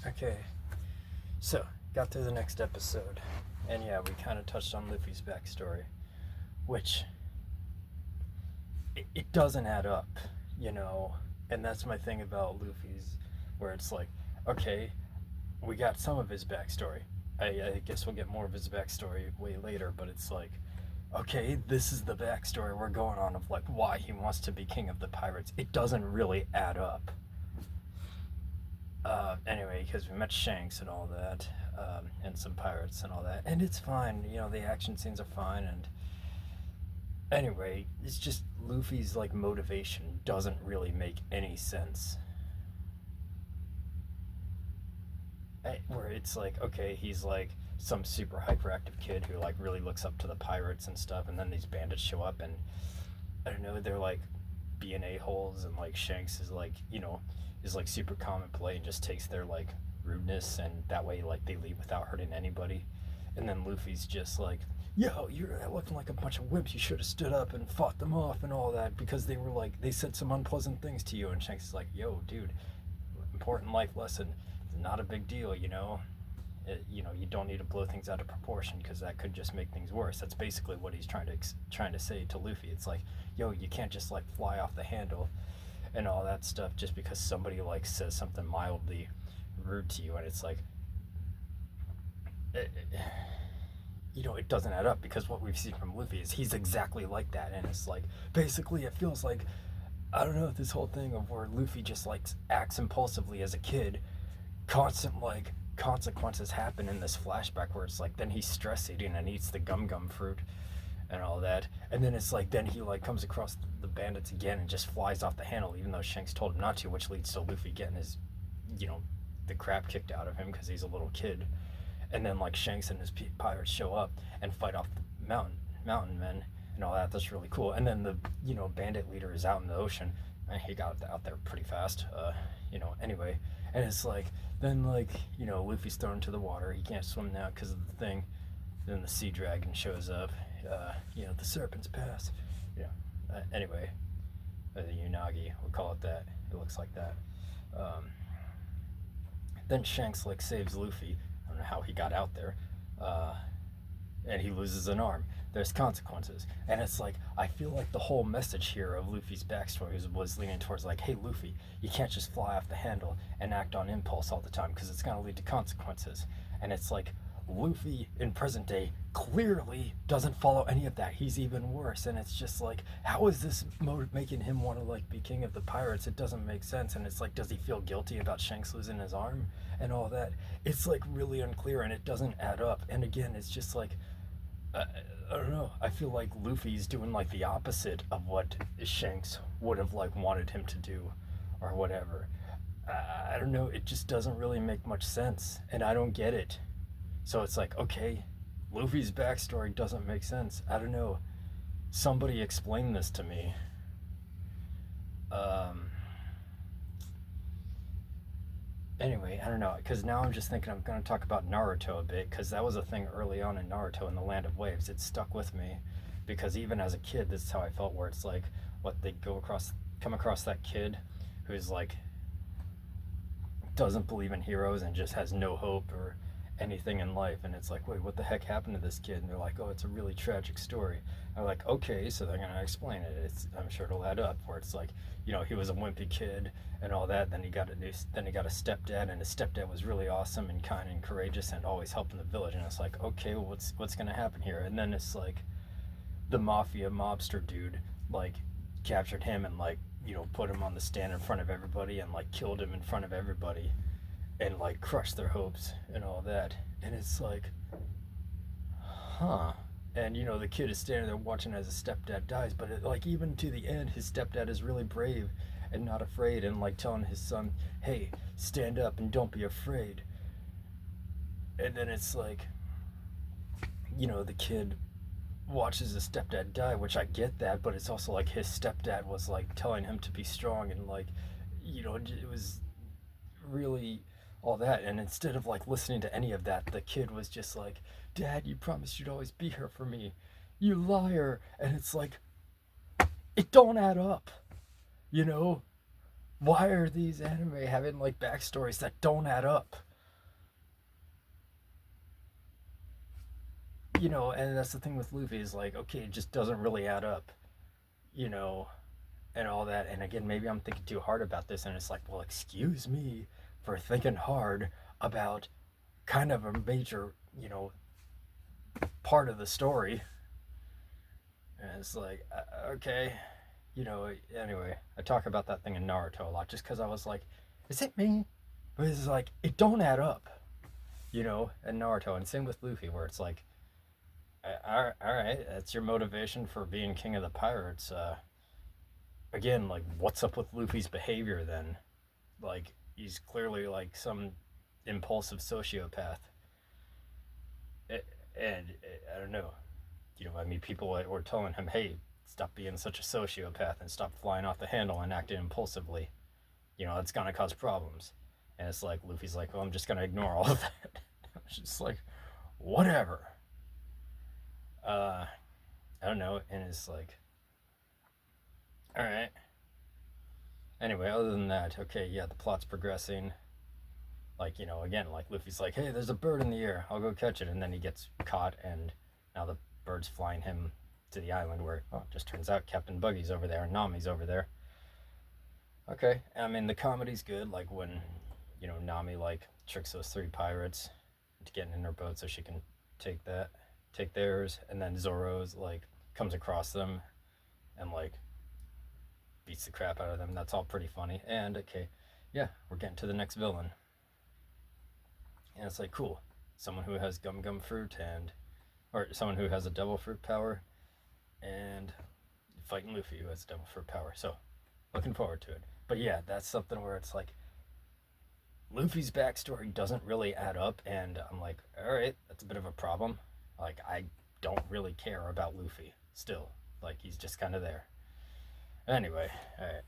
Okay, so got to the next episode, and yeah, we kind of touched on Luffy's backstory, which it doesn't add up, you know, and that's my thing about Luffy's, where it's like, okay, we got some of his backstory. I guess we'll get more of his backstory way later, but it's like, okay, this is the backstory we're going on of like why he wants to be king of the pirates. It doesn't really add up. Anyway, because we met Shanks and all that, and some pirates and all that, and it's fine. You know, the action scenes are fine, and anyway, it's just Luffy's like motivation doesn't really make any sense. Where it's like, okay, he's like some super hyperactive kid who like really looks up to the pirates and stuff, and then these bandits show up, and I don't know, they're like being a-holes, and like Shanks is like, is like super calm and polite and just takes their like rudeness, and that way like they leave without hurting anybody. And then Luffy's just like, yo, you're looking like a bunch of wimps. You should have stood up and fought them off and all that because they were like, they said some unpleasant things to you. And Shanks is like, yo, dude, important life lesson. It's not a big deal, you know. You don't need to blow things out of proportion because that could just make things worse. That's basically what he's trying to say to Luffy. It's like, yo, you can't just like fly off the handle and all that stuff just because somebody like says something mildly rude to you. And it's like, it doesn't add up because what we've seen from Luffy is he's exactly like that. And it's like, basically it feels like, I don't know, this whole thing of where Luffy just like acts impulsively as a kid, constant like consequences happen in this flashback where it's like then he's stress eating and eats the gum fruit and all that, and then it's like then he like comes across the bandits again and just flies off the handle even though Shanks told him not to, which leads to Luffy getting his, the crap kicked out of him because he's a little kid. And then like Shanks and his pirates show up and fight off the mountain men and all that. That's really cool. And then the bandit leader is out in the ocean, and he got out there pretty fast. Anyway, and it's like then like Luffy's thrown into the water. He can't swim now because of the thing. Then the sea dragon shows up. The serpent's pass. Anyway, the Unagi, we'll call it that. It looks like that. Then Shanks like saves Luffy. I don't know how he got out there. And he loses an arm. There's consequences. And it's like, I feel like the whole message here of Luffy's backstory was leaning towards like, hey Luffy, you can't just fly off the handle and act on impulse all the time because it's going to lead to consequences. And it's like, Luffy in present day clearly doesn't follow any of that. He's even worse. And it's just like, how is this making him want to like be king of the pirates? It doesn't make sense. And it's like, does he feel guilty about Shanks losing his arm and all that? It's like really unclear, and it doesn't add up. And again, it's just like, I don't know. I feel like Luffy's doing like the opposite of what Shanks would have like wanted him to do or whatever. I don't know. It just doesn't really make much sense, and I don't get it. So it's like, okay, Luffy's backstory doesn't make sense. I don't know. Somebody explain this to me. Anyway, I don't know, because now I'm just thinking I'm going to talk about Naruto a bit, because that was a thing early on in Naruto in the Land of Waves. It stuck with me, because even as a kid, this is how I felt, where it's like, they come across that kid who's like, doesn't believe in heroes and just has no hope or anything in life, and it's like, wait, what the heck happened to this kid? And they're like, oh, it's a really tragic story. I'm like, okay, so they're gonna explain it. I'm sure it'll add up, where it's like, he was a wimpy kid and all that. Then he got a stepdad, and his stepdad was really awesome and kind and courageous and always helping the village. And it's like, okay, well, what's gonna happen here? And then it's like the mafia mobster dude like captured him and like put him on the stand in front of everybody and like killed him in front of everybody and like crush their hopes and all that. And it's like, huh. And the kid is standing there watching as his stepdad dies, but like even to the end, his stepdad is really brave and not afraid, and like telling his son, hey, stand up and don't be afraid. And then it's like, the kid watches his stepdad die, which I get that, but it's also like his stepdad was like telling him to be strong, and like, it was really all that. And instead of like listening to any of that, the kid was just like, Dad, you promised you'd always be here for me, you liar. And it's like, it don't add up. Why are these anime having like backstories that don't add up? you know, and that's the thing with Luffy is like, okay, it just doesn't really add up, you know, and all that. And again, maybe I'm thinking too hard about this, and it's like, well, excuse me for thinking hard about kind of a major, you know, part of the story. And it's like, okay, you know, anyway, I talk about that thing in Naruto a lot just because I was like, is it me? But it's like, it don't add up, you know, in Naruto. And same with Luffy, where it's like, all right, that's your motivation for being king of the pirates. Again, like, what's up with Luffy's behavior then? Like, he's clearly like some impulsive sociopath. And I don't know, you know, I mean, people were telling him, hey, stop being such a sociopath and stop flying off the handle and acting impulsively. You know, it's gonna cause problems. And it's like, Luffy's like, well, I'm just gonna ignore all of that. It's just like, whatever. Uh, I don't know. And it's like, all right. Anyway, other than that, okay, yeah, the plot's progressing. Like, you know, again, like Luffy's like, hey, there's a bird in the air. I'll go catch it. And then he gets caught, and now the bird's flying him to the island where, oh, it just turns out Captain Buggy's over there and Nami's over there. Okay, I mean, the comedy's good. Like when, you know, Nami, like, tricks those three pirates into getting in her boat so she can take theirs. And then Zoro's, like, comes across them and, like, beats the crap out of them. That's all pretty funny. And, okay, yeah, we're getting to the next villain. And it's like, cool. Someone who has gum gum fruit or someone who has a devil fruit power, and fighting Luffy who has devil fruit power. So, looking forward to it. But yeah, that's something where it's like, Luffy's backstory doesn't really add up, and I'm like, all right, that's a bit of a problem. Like, I don't really care about Luffy still. Like, he's just kind of there. Anyway, all right.